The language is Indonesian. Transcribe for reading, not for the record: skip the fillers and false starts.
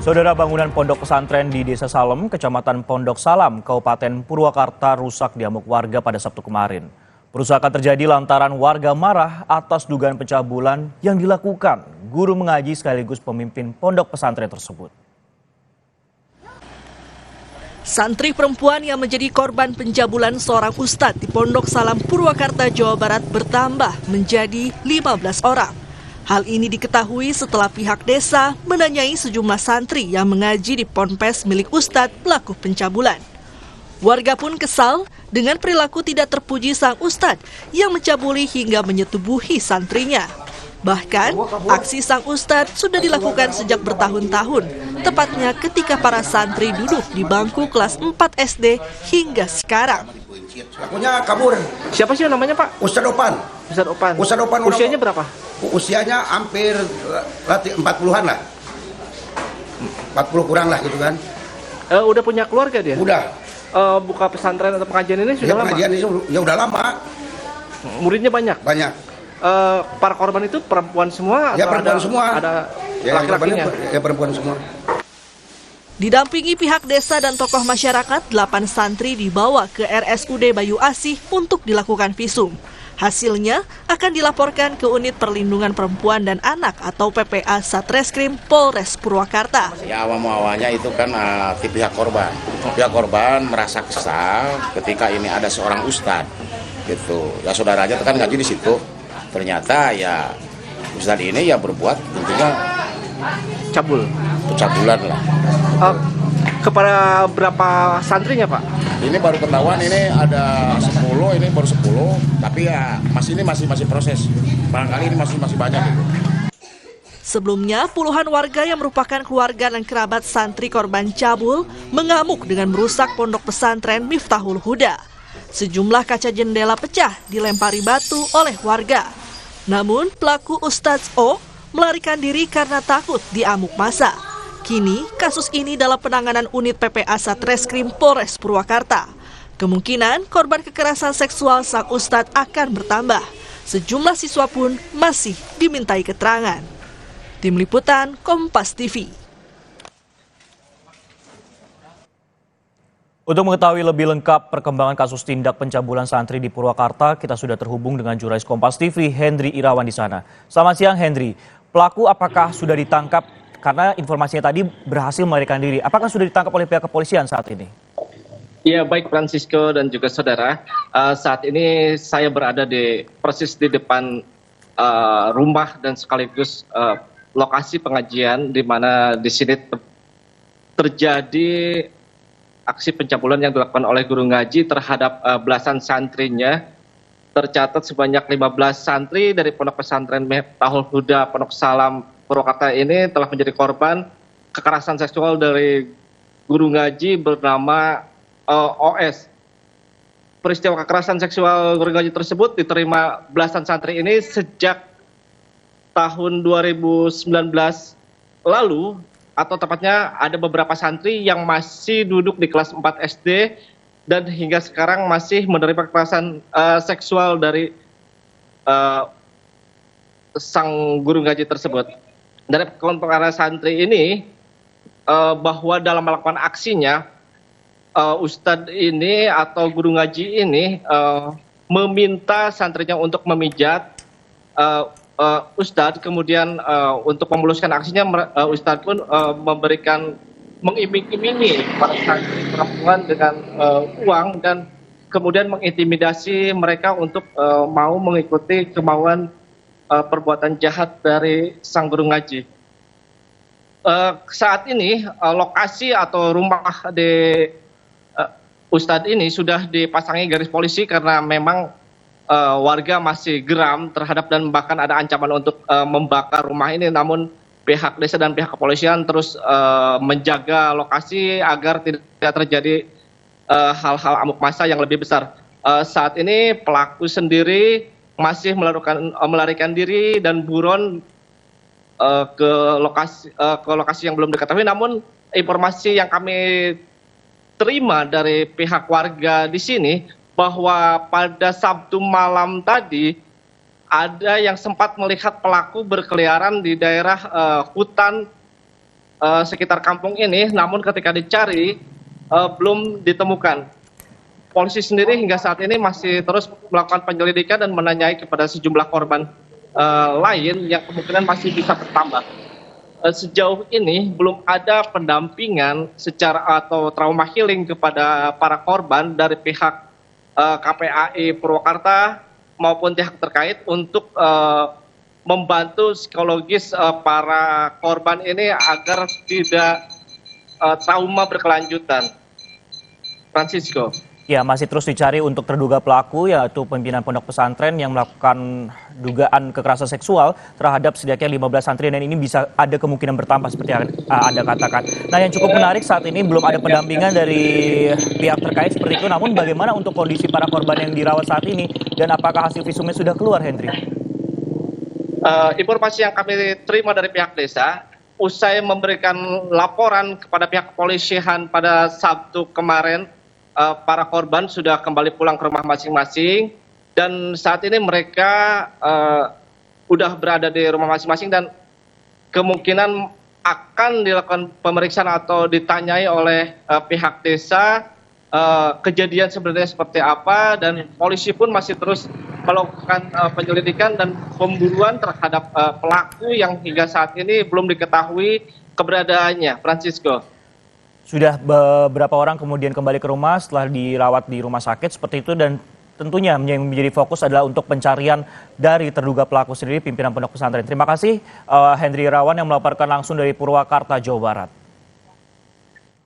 Saudara, bangunan pondok pesantren di Desa Salem, Kecamatan Pondok Salam, Kabupaten Purwakarta rusak diamuk warga pada Sabtu kemarin. Perusakan terjadi lantaran warga marah atas dugaan pencabulan yang dilakukan guru mengaji sekaligus pemimpin pondok pesantren tersebut. Santri perempuan yang menjadi korban pencabulan seorang ustadz di Pondok Salam, Purwakarta, Jawa Barat bertambah menjadi 15 orang. Hal ini diketahui setelah pihak desa menanyai sejumlah santri yang mengaji di ponpes milik ustadz pelaku pencabulan. Warga pun kesal dengan perilaku tidak terpuji sang ustadz yang mencabuli hingga menyetubuhi santrinya. Bahkan, aksi sang ustadz sudah dilakukan sejak bertahun-tahun, tepatnya ketika para santri duduk di bangku kelas 4 SD hingga sekarang. Pelakunya kabur. Siapa sih namanya, Pak? Ustadz Opan. Ustadz Opan. Ustadz Opan. Usianya berapa? Usianya hampir 40-an lah. 40 kurang lah gitu kan. Udah punya keluarga dia? Udah. Buka pesantren atau pengajian ini sudah lama? Pengajian ini ya udah lama. Muridnya banyak? Banyak. Para korban itu perempuan semua? Ya atau perempuan semua. Ada ya, laki-lakinya? Ya perempuan semua. Didampingi pihak desa dan tokoh masyarakat, 8 santri dibawa ke RSUD Bayu Asih untuk dilakukan visum. Hasilnya akan dilaporkan ke Unit Perlindungan Perempuan dan Anak atau PPA Satreskrim Polres Purwakarta. Ya awalnya itu kan pihak korban. Pihak korban merasa kesal ketika ini ada seorang ustadz gitu. Ya saudaranya kan ngaji di situ. Ternyata ya ustadz ini ya berbuat tentunya pencabulan lah. Kepada berapa santrinya, Pak? Ini baru ketahuan, ini ada 10, ini baru 10, tapi ya masih proses. Barangkali ini masih banyak gitu. Sebelumnya, puluhan warga yang merupakan keluarga dan kerabat santri korban cabul mengamuk dengan merusak pondok pesantren Miftahul Huda. Sejumlah kaca jendela pecah dilempari batu oleh warga. Namun, pelaku Ustadz O melarikan diri karena takut diamuk massa. Kini, kasus ini dalam penanganan unit PPA Satreskrim Polres Purwakarta. Kemungkinan korban kekerasan seksual sang ustadz akan bertambah. Sejumlah siswa pun masih dimintai keterangan. Tim Liputan Kompas TV. Untuk mengetahui lebih lengkap perkembangan kasus tindak pencabulan santri di Purwakarta, kita sudah terhubung dengan jurnalis Kompas TV, Hendri Irawan di sana. Selamat siang, Hendri. Pelaku apakah sudah ditangkap? Karena informasinya tadi berhasil melarikan diri. Apakah sudah ditangkap oleh pihak kepolisian saat ini? Ya, baik Francisco dan juga saudara. Saat ini saya berada persis di depan rumah dan sekaligus lokasi pengajian, di mana di sini terjadi aksi pencabulan yang dilakukan oleh guru ngaji terhadap belasan santrinya. Tercatat sebanyak 15 santri dari Pondok Pesantren Miftahul Huda Pondok Salam Purwakarta ini telah menjadi korban kekerasan seksual dari guru ngaji bernama OS. Peristiwa kekerasan seksual guru ngaji tersebut diterima belasan santri ini sejak tahun 2019 lalu, atau tepatnya ada beberapa santri yang masih duduk di kelas 4 SD dan hingga sekarang masih menerima kekerasan seksual dari sang guru ngaji tersebut. Dari kelompok para santri ini bahwa dalam melakukan aksinya ustadz ini atau guru ngaji ini meminta santrinya untuk memijat ustadz, kemudian untuk memuluskan aksinya ustadz pun mengiming-imingi para santri perempuan dengan uang dan kemudian mengintimidasi mereka untuk mau mengikuti kemauan perbuatan jahat dari sang guru ngaji. Saat ini lokasi atau rumah di ustadz ini sudah dipasangi garis polisi karena memang warga masih geram terhadap dan bahkan ada ancaman untuk membakar rumah ini. Namun pihak desa dan pihak kepolisian terus menjaga lokasi agar tidak terjadi hal-hal amuk massa yang lebih besar. Saat ini pelaku sendiri masih melarikan diri dan buron ke lokasi yang belum diketahui. Namun informasi yang kami terima dari pihak warga di sini bahwa pada Sabtu malam tadi ada yang sempat melihat pelaku berkeliaran di daerah hutan sekitar kampung ini, namun ketika dicari belum ditemukan. Polisi sendiri hingga saat ini masih terus melakukan penyelidikan dan menanyai kepada sejumlah korban lain yang kemungkinan masih bisa bertambah. Sejauh ini belum ada pendampingan secara atau trauma healing kepada para korban dari pihak KPAI Purwakarta maupun pihak terkait untuk membantu psikologis para korban ini agar tidak trauma berkelanjutan. Francisco. Ya, masih terus dicari untuk terduga pelaku, yaitu pimpinan pondok pesantren yang melakukan dugaan kekerasan seksual terhadap setidaknya 15 santri, dan ini bisa ada kemungkinan bertambah seperti yang Anda katakan. Nah, yang cukup menarik saat ini belum ada pendampingan dari pihak terkait seperti itu, namun bagaimana untuk kondisi para korban yang dirawat saat ini, dan apakah hasil visumnya sudah keluar, Hendri? Informasi yang kami terima dari pihak desa, usai memberikan laporan kepada pihak kepolisian pada Sabtu kemarin, para korban sudah kembali pulang ke rumah masing-masing, dan saat ini mereka sudah berada di rumah masing-masing dan kemungkinan akan dilakukan pemeriksaan atau ditanyai oleh pihak desa kejadian sebenarnya seperti apa, dan polisi pun masih terus melakukan penyelidikan dan pemburuan terhadap pelaku yang hingga saat ini belum diketahui keberadaannya. Francisco. Sudah beberapa orang kemudian kembali ke rumah setelah dirawat di rumah sakit seperti itu, dan tentunya yang menjadi fokus adalah untuk pencarian dari terduga pelaku sendiri, pimpinan pondok pesantren. Terima kasih Hendri Irawan yang melaporkan langsung dari Purwakarta, Jawa Barat.